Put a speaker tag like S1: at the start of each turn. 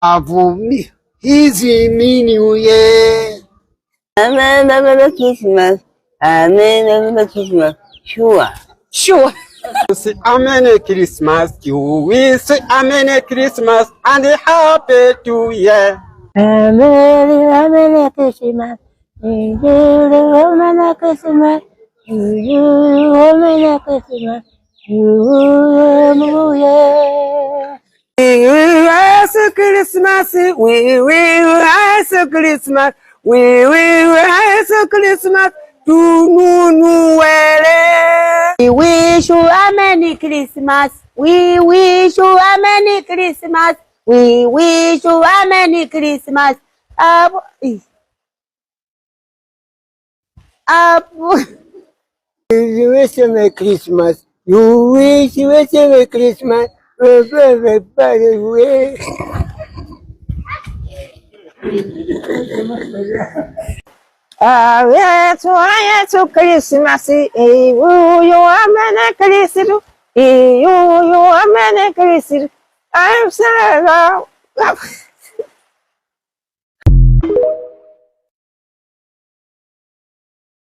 S1: Avumi. Easy me New Year.
S2: Amen, Christmas. Amen, Christmas. Sure.
S1: Sure. Say Amen Christmas. You will say Amen Christmas and a happy New Year.
S2: Amen, Christmas. Amen, Christmas. Amen, Christmas.
S1: We will ask Christmas. We will ask Christmas. We will ask Christmas. To New Year.
S2: We wish you a Merry Christmas. We wish you a Merry Christmas. We wish you a Merry Christmas.
S1: You wish you Merry Christmas. You wish you Merry Christmas. Everybody wish.
S2: Yesu Christmas. You a Merry Christmas. You a Merry Christmas. I'm sorry.